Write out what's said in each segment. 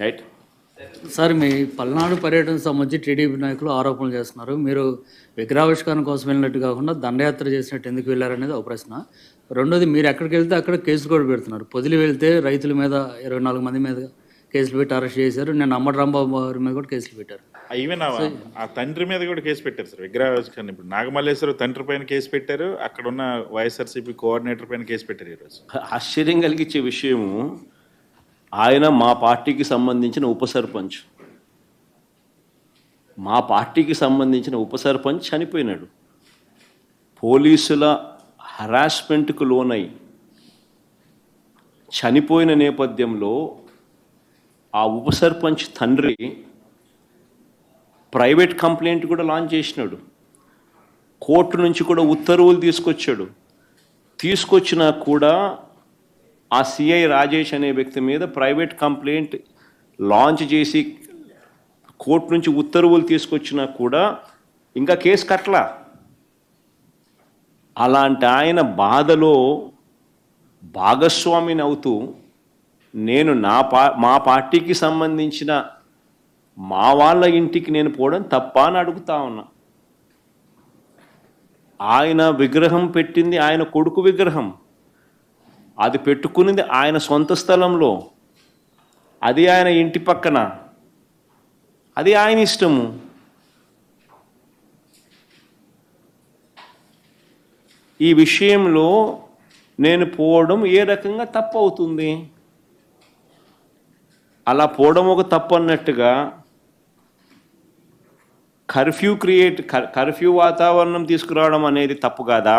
Right. Sir, మీ పల్నాడు పర్యటనకు సంబంధించి TDP నాయకులు ఆరోపణలు చేస్తున్నారు. మీరు విగ్రహావిష్కరణ కోసం వెళ్ళినట్టు కాకుండా దండయాత్ర చేసినట్టు ఎందుకు వెళ్ళారనేది ఒక ప్రశ్న. రెండోది, మీరు ఎక్కడికి వెళ్తే అక్కడ కేసులు కూడా పెడుతున్నారు. పొదిలి వెళ్తే రైతుల మీద 24 మంది మీద కేసులు పెట్టి అరెస్ట్ చేశారు. నేను అమ్మడి రాంబాబు గారి మీద కూడా కేసులు పెట్టారు. ఈవెన్ ఆ తండ్రి మీద కూడా కేసు పెట్టారు సార్ విగ్రహావిష్కరణ. ఇప్పుడు నాగమల్లేశ్వర తండ్రి పైన కేసు పెట్టారు, అక్కడ ఉన్న వైఎస్ఆర్సీపీ కోఆర్డినేటర్ పైన కేసు పెట్టారు ఈరోజు. ఆశ్చర్యం కలిగించే విషయము, ఆయన మా పార్టీకి సంబంధించిన ఉప సర్పంచ్. మా పార్టీకి సంబంధించిన ఉప సర్పంచ్ చనిపోయినాడు. పోలీసుల హరాస్మెంట్కు లోనై చనిపోయిన నేపథ్యంలో ఆ ఉప సర్పంచ్ తండ్రి ప్రైవేట్ కంప్లైంట్ కూడా లాంచ్ చేసినాడు. కోర్టు నుంచి కూడా ఉత్తర్వులు తీసుకొచ్చినా కూడా ఆ సిఐ రాజేష్ అనే వ్యక్తి మీద ప్రైవేట్ కంప్లైంట్ లాంచ్ చేసి కోర్టు నుంచి ఉత్తర్వులు తీసుకొచ్చినా కూడా ఇంకా కేసు కట్టలా. అలాంటి ఆయన బాధలో భాగస్వామిని అవుతూ నేను మా పార్టీకి సంబంధించిన మా వాళ్ళ ఇంటికి నేను పోవడం తప్ప అని అడుగుతా ఉన్నా. ఆయన విగ్రహం పెట్టింది ఆయన కొడుకు విగ్రహం, అది పెట్టుకునింది ఆయన సొంత స్థలంలో, అది ఆయన ఇంటి పక్కన, అది ఆయన ఇష్టము. ఈ విషయంలో నేను పోవడం ఏ రకంగా తప్పు అవుతుంది? అలా పోవడం ఒక తప్పు అన్నట్టుగా కర్ఫ్యూ వాతావరణం తీసుకురావడం అనేది తప్పు కాదా?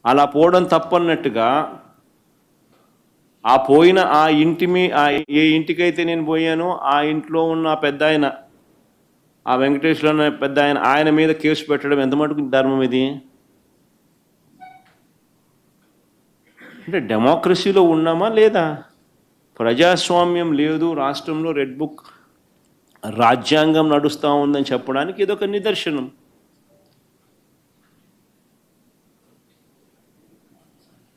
అలా పోవడం తప్పు అన్నట్టుగా ఆ పోయిన ఆ ఏ ఇంటికైతే నేను పోయానో ఆ ఇంట్లో ఉన్న పెద్ద ఆయన, ఆ వెంకటేశ్వర అనే పెద్ద ఆయన మీద కేసు పెట్టడం ఎంత మటుకు ధర్మం ఇది? అంటే డెమోక్రసీలో ఉన్నామా లేదా? ప్రజాస్వామ్యం లేదు రాష్ట్రంలో, రెడ్ బుక్ రాజ్యాంగం నడుస్తూ ఉందని చెప్పడానికి ఇదొక నిదర్శనం.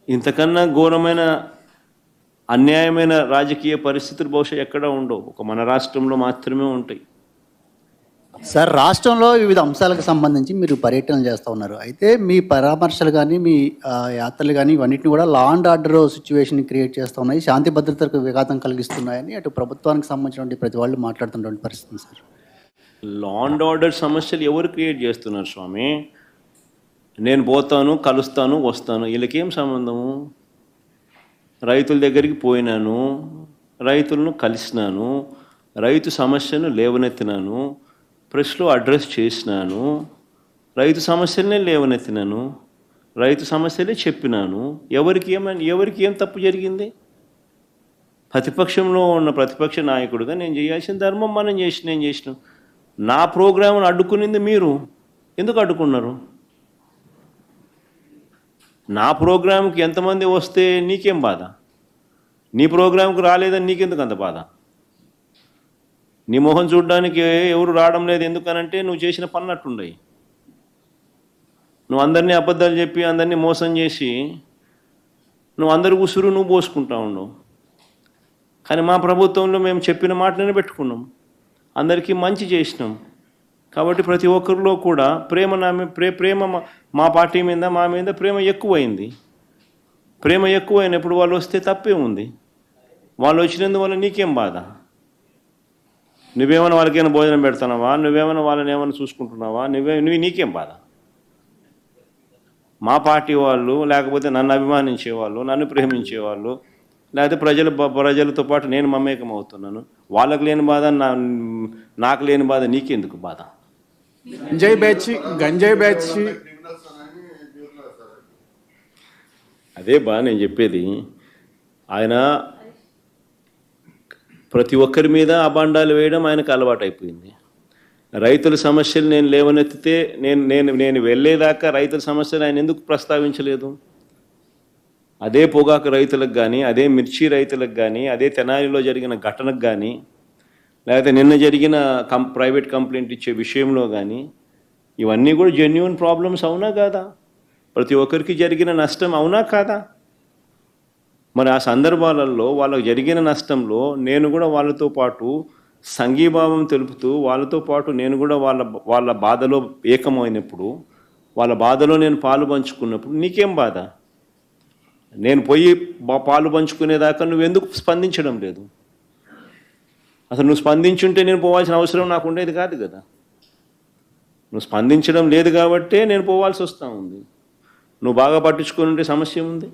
ఇంతకన్నా ఘోరమైన అన్యాయమైన రాజకీయ పరిస్థితులు బహుశా ఎక్కడా ఉండవు, ఒక మన రాష్ట్రంలో మాత్రమే ఉంటాయి. సార్, రాష్ట్రంలో వివిధ అంశాలకు సంబంధించి మీరు పర్యటనలు చేస్తూ ఉన్నారు. అయితే మీ పరామర్శలు కానీ మీ యాత్రలు కానీ ఇవన్నిటిని కూడా law and order situation create చేస్తూ ఉన్నాయి, శాంతి భద్రతలకు విఘాతం కలిగిస్తున్నాయని అటు ప్రభుత్వానికి సంబంధించినటువంటి ప్రతి వాళ్ళు మాట్లాడుతున్నటువంటి పరిస్థితి సార్. లా అండ్ ఆర్డర్ సమస్యలు ఎవరు క్రియేట్ చేస్తున్నారు స్వామి? నేను పోతాను, కలుస్తాను, వస్తాను, వీళ్ళకేం సంబంధము? రైతుల దగ్గరికి పోయినాను, రైతులను కలిసినాను, రైతు సమస్యను లేవనెత్తినాను, ప్రెస్లో అడ్రస్ చేసినాను, రైతు సమస్యలనే లేవనెత్తినాను, రైతు సమస్యలే చెప్పినాను. ఎవరికి ఏం తప్పు జరిగింది? ప్రతిపక్షంలో ఉన్న ప్రతిపక్ష నాయకుడిగా నేను చేయాల్సిన ధర్మం నేను చేసినాం. నా ప్రోగ్రాంను అడ్డుకునింది మీరు. ఎందుకు అడ్డుకున్నారు? నా ప్రోగ్రాంకి ఎంతమంది వస్తే నీకేం బాధ? నీ ప్రోగ్రాంకి రాలేదని నీకెందుకు అంత బాధ? నీ మొహం చూడడానికి ఎవరు రావడం లేదు ఎందుకనంటే నువ్వు చేసిన పన్నట్టుండయి. నువ్వు అందరినీ అబద్ధాలు చెప్పి అందరినీ మోసం చేసి నువ్వు అందరి ఉసురు నువ్వు పోసుకుంటా ఉండవు. కానీ మా ప్రభుత్వంలో మేము చెప్పిన మాటనే పెట్టుకున్నాం, అందరికీ మంచి చేసినాం. కాబట్టి ప్రతి ఒక్కరిలో కూడా ప్రేమ మా పార్టీ మీద, మా మీద ప్రేమ ఎక్కువైంది. ప్రేమ ఎక్కువైనప్పుడు వాళ్ళు వస్తే తప్పే ఉంది. వాళ్ళు వచ్చినందువల్ల నీకేం బాధ? నువ్వేమైనా వాళ్ళకైనా భోజనం పెడుతున్నావా? నువ్వేమైనా వాళ్ళని ఏమైనా చూసుకుంటున్నావా? నీకేం బాధ? మా పార్టీ వాళ్ళు, లేకపోతే నన్ను అభిమానించేవాళ్ళు, నన్ను ప్రేమించేవాళ్ళు, లేకపోతే ప్రజలతో పాటు నేను మమేకం అవుతున్నాను, వాళ్ళకు లేని బాధ నాకు లేని బాధ నీకెందుకు బాధ? గంజాయి బ్యాచ్ అదే నేను చెప్పేది. ఆయన ప్రతి ఒక్కరి మీద అబాండాలు వేయడం ఆయనకు అలవాటు అయిపోయింది. రైతుల సమస్యలు నేను లేవనెత్తితే నేను వెళ్ళేదాకా రైతుల సమస్యలు ఆయన ఎందుకు ప్రస్తావించలేదు? అదే పొగాకు రైతులకు కానీ, అదే మిర్చి రైతులకు కానీ, అదే తెనాలిలో జరిగిన ఘటనకు కానీ, లేకపోతే నిన్న జరిగిన ప్రైవేట్ కంప్లైంట్ ఇచ్చే విషయంలో కానీ, ఇవన్నీ కూడా జెన్యూన్ ప్రాబ్లమ్స్ అవునా కాదా? ప్రతి ఒక్కరికి జరిగిన నష్టం అవునా కాదా? మరి ఆ సందర్భాలలో వాళ్ళకు జరిగిన నష్టంలో నేను కూడా వాళ్ళతో పాటు సంఘీభావం తెలుపుతూ వాళ్ళతో పాటు నేను కూడా వాళ్ళ బాధలో ఏకమైనప్పుడు, వాళ్ళ బాధలో నేను పాలు పంచుకున్నప్పుడు నీకేం బాధ? నేను పోయి పాలు పంచుకునేదాకా నువ్వెందుకు స్పందించడం లేదు? అసలు నువ్వు స్పందించుంటే నేను పోవాల్సిన అవసరం నాకు ఉండేది కాదు కదా. నువ్వు స్పందించడం లేదు కాబట్టే నేను పోవాల్సి వస్తూ ఉంది. నువ్వు బాగా పట్టించుకొని ఉంటే సమస్య ఉంది.